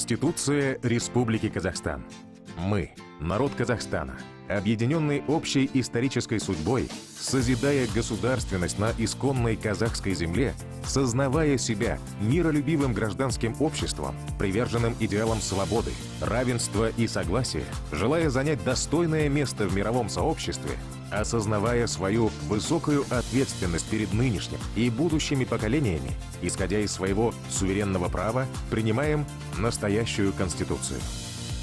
Конституция Республики Казахстан. Мы, народ Казахстана, объединенный общей исторической судьбой, созидая государственность на исконной казахской земле, сознавая себя миролюбивым гражданским обществом, приверженным идеалам свободы, равенства и согласия, желая занять достойное место в мировом сообществе, осознавая свою высокую ответственность перед нынешним и будущими поколениями, исходя из своего суверенного права, принимаем настоящую Конституцию.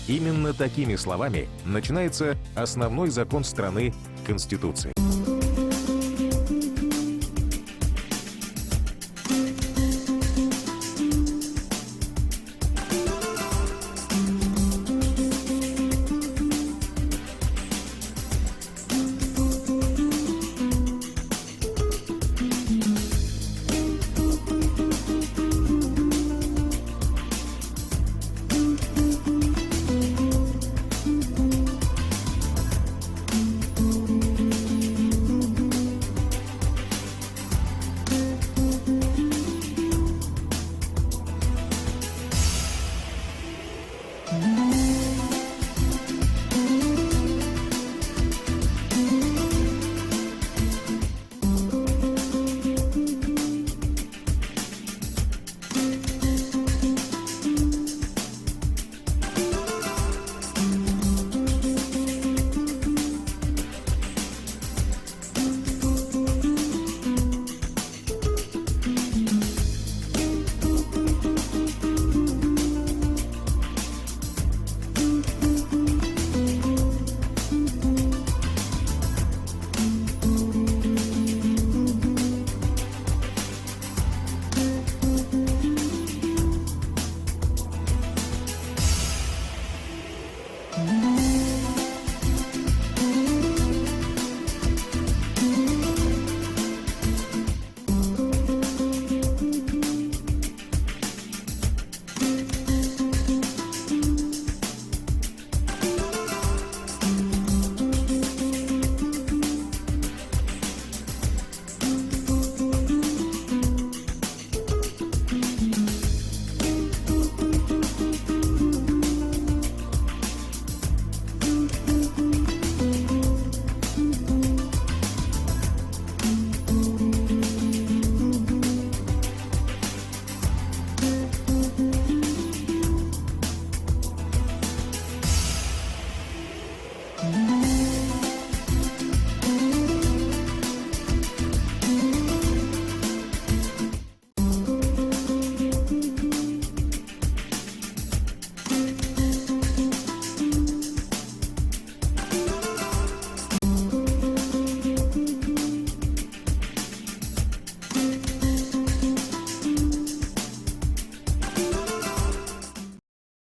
Именно такими словами начинается основной закон страны – Конституция. Mm-hmm.